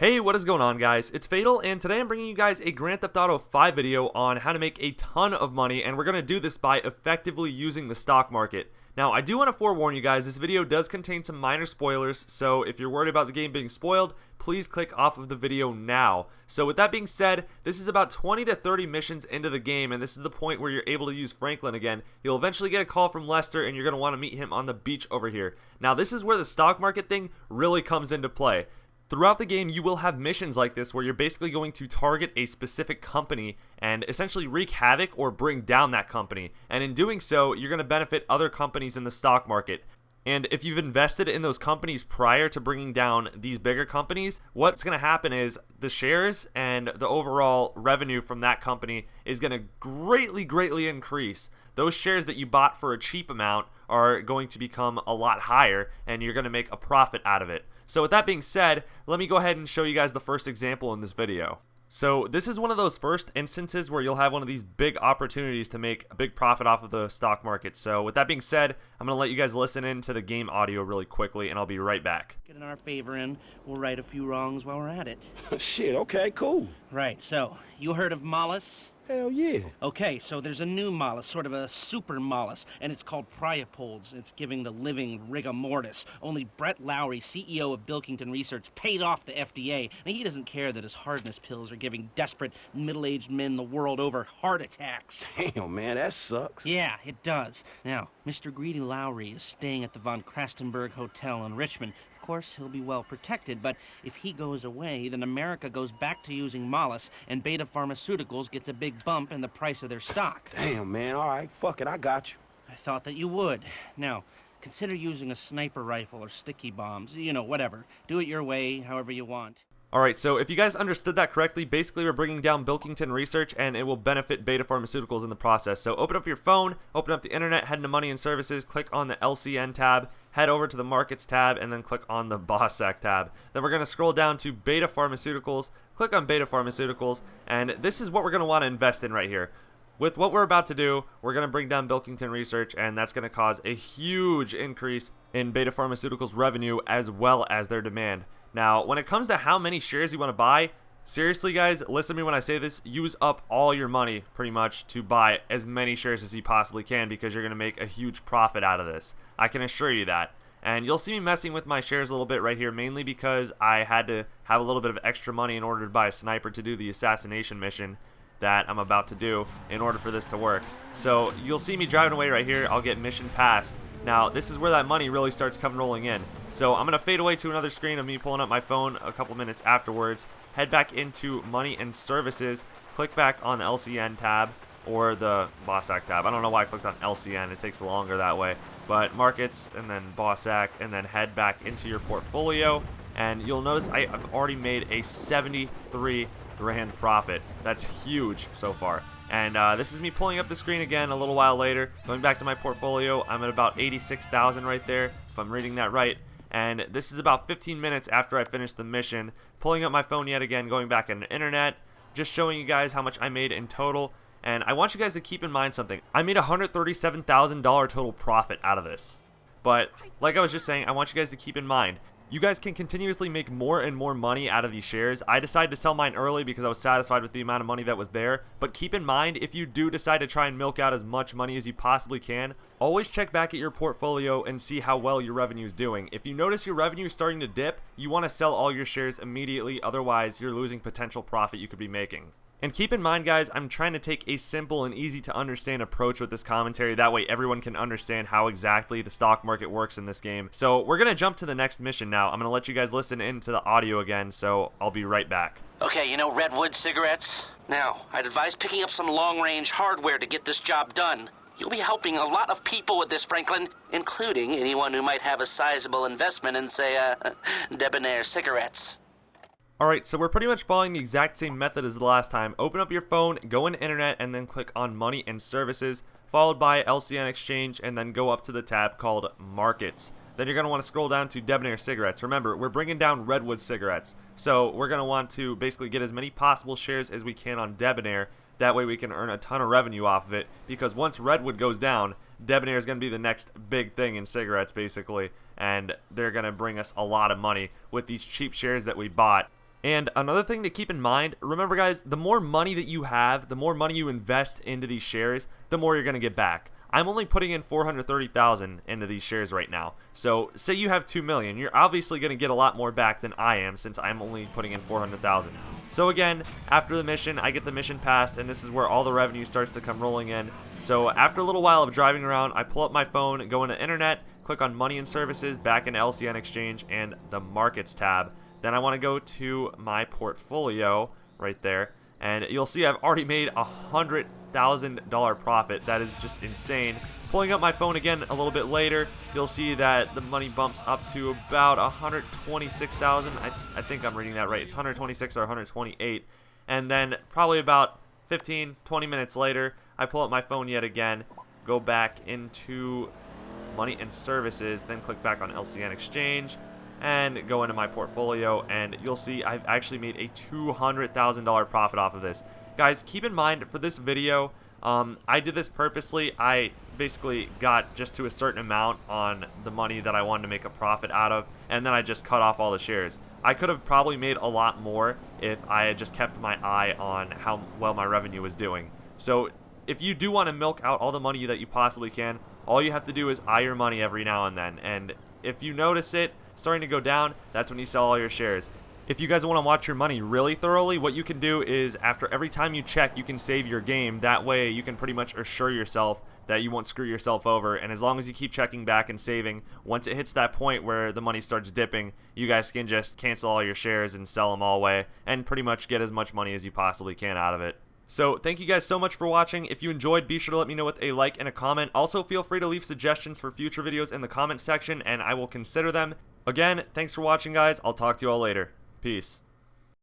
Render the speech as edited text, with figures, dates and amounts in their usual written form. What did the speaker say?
Hey, what is going on, guys? It's Fatal, and today I'm bringing you guys a Grand Theft Auto 5 video on how to make a ton of money, and we're going to do this by effectively using the stock market. Now, I do want to forewarn you guys, this video does contain some minor spoilers, so if you're worried about the game being spoiled, please click off of the video now. So with that being said, this is about 20 to 30 missions into the game, and this is the point where you're able to use Franklin again. You'll eventually get a call from Lester, and you're going to want to meet him on the beach over here. Now, this is where the stock market thing really comes into play. Throughout the game, you will have missions like this where you're basically going to target a specific company and essentially wreak havoc or bring down that company. And in doing so, you're going to benefit other companies in the stock market. And if you've invested in those companies prior to bringing down these bigger companies, what's going to happen is the shares and the overall revenue from that company is going to greatly increase. Those shares that you bought for a cheap amount are going to become a lot higher, and you're going to make a profit out of it. So with that being said, let me go ahead and show you guys the first example in this video. So this is one of those first instances where you'll have one of these big opportunities to make a big profit off of the stock market. So with that being said, I'm going to let you guys listen into the game audio really quickly, and I'll be right back. Getting our favor in, we'll right a few wrongs while we're at it. Shit, okay, cool. Right, so, you heard of Mollis? Hell yeah. Okay, so there's a new Mollis, sort of a super Mollis, and it's called Priapolds. It's giving the living rigor mortis. Only Brett Lowry, CEO of Bilkington Research, paid off the FDA, and he doesn't care that his hardness pills are giving desperate middle-aged men the world over heart attacks. Damn, man, that sucks. Yeah, it does. Now, Mr. Greedy Lowry is staying at the Von Krastenberg Hotel in Richmond. Of course, he'll be well protected, but if he goes away, then America goes back to using Mollis, and Beta Pharmaceuticals gets a big bump in the price of their stock. Damn, man, all right, fuck it, I got you. I thought that you would. Now, consider using a sniper rifle or sticky bombs. You know, whatever. Do it your way, however you want. Alright, so if you guys understood that correctly, basically we're bringing down Bilkington Research, and it will benefit Beta Pharmaceuticals in the process. So open up your phone, open up the internet, head into Money and Services, click on the LCN tab, head over to the Markets tab, and then click on the BOSSAC tab. Then we're going to scroll down to Beta Pharmaceuticals, click on Beta Pharmaceuticals, and this is what we're going to want to invest in right here. With what we're about to do, we're going to bring down Bilkington Research, and that's going to cause a huge increase in Beta Pharmaceuticals revenue as well as their demand. Now, when it comes to how many shares you want to buy, seriously guys, listen to me when I say this, use up all your money pretty much to buy as many shares as you possibly can, because you're going to make a huge profit out of this. I can assure you that. And you'll see me messing with my shares a little bit right here, mainly because I had to have a little bit of extra money in order to buy a sniper to do the assassination mission that I'm about to do in order for this to work. So you'll see me driving away right here. I'll get mission passed. Now, this is where that money really starts coming rolling in. So I'm going to fade away to another screen of me pulling up my phone a couple minutes afterwards. Head back into Money and Services. Click back on the LCN tab or the BOSSAC tab. I don't know why I clicked on LCN. It takes longer that way. But Markets and then BOSSAC, and then head back into your portfolio. And you'll notice I've already made a 73 grand profit. That's huge so far. And this is me pulling up the screen again a little while later, going back to my portfolio. I'm at about 86,000 right there, if I'm reading that right. And this is about 15 minutes after I finished the mission, pulling up my phone yet again, going back on the internet, just showing you guys how much I made in total. And I want you guys to keep in mind something. I made a $137,000 total profit out of this. But like I was just saying, I want you guys to keep in mind, you guys can continuously make more and more money out of these shares. I decided to sell mine early because I was satisfied with the amount of money that was there. But keep in mind, if you do decide to try and milk out as much money as you possibly can, always check back at your portfolio and see how well your revenue is doing. If you notice your revenue is starting to dip, you want to sell all your shares immediately. Otherwise, you're losing potential profit you could be making. And keep in mind, guys, I'm trying to take a simple and easy to understand approach with this commentary. That way everyone can understand how exactly the stock market works in this game. So we're going to jump to the next mission now. I'm going to let you guys listen into the audio again, so I'll be right back. Okay, you know Redwood cigarettes? Now, I'd advise picking up some long-range hardware to get this job done. You'll be helping a lot of people with this, Franklin, including anyone who might have a sizable investment in, say, Debonair cigarettes. Alright, so we're pretty much following the exact same method as the last time. Open up your phone, go into internet, and then click on Money and Services, followed by LCN Exchange, and then go up to the tab called Markets. Then you're going to want to scroll down to Debonair Cigarettes. Remember, we're bringing down Redwood cigarettes, so we're going to want to basically get as many possible shares as we can on Debonair. That way we can earn a ton of revenue off of it, because once Redwood goes down, Debonair is going to be the next big thing in cigarettes, basically, and they're going to bring us a lot of money with these cheap shares that we bought. And another thing to keep in mind, remember guys, the more money that you have, the more money you invest into these shares, the more you're going to get back. I'm only putting in 430,000 into these shares right now. So say you have 2 million, you're obviously going to get a lot more back than I am, since I'm only putting in 400,000. So again, after the mission, I get the mission passed, and this is where all the revenue starts to come rolling in. So after a little while of driving around, I pull up my phone, go into internet, click on money and services, back into LCN Exchange and the markets tab. Then I want to go to my portfolio right there, and you'll see I've already made $100,000 profit. That is just insane. Pulling up my phone again a little bit later, you'll see that the money bumps up to about 126,000. I think I'm reading that right. It's 126 or 128. And then probably about 15-20 minutes later, I pull up my phone yet again, go back into money and services, then click back on LCN Exchange and go into my portfolio, and you'll see I've actually made a $200,000 profit off of this. Guys, keep in mind for this video, I did this purposely. I basically got just to a certain amount on the money that I wanted to make a profit out of, and then I just cut off all the shares. I could have probably made a lot more if I had just kept my eye on how well my revenue was doing. So if you do want to milk out all the money that you possibly can, all you have to do is eye your money every now and then, and if you notice it starting to go down, that's when you sell all your shares. If you guys want to watch your money really thoroughly, what you can do is after every time you check, you can save your game. That way you can pretty much assure yourself that you won't screw yourself over, and as long as you keep checking back and saving, once it hits that point where the money starts dipping, you guys can just cancel all your shares and sell them all away and pretty much get as much money as you possibly can out of it. So thank you guys so much for watching. If you enjoyed, be sure to let me know with a like and a comment. Also feel free to leave suggestions for future videos in the comment section and I will consider them. Again, thanks for watching guys. I'll talk to you all later. Peace.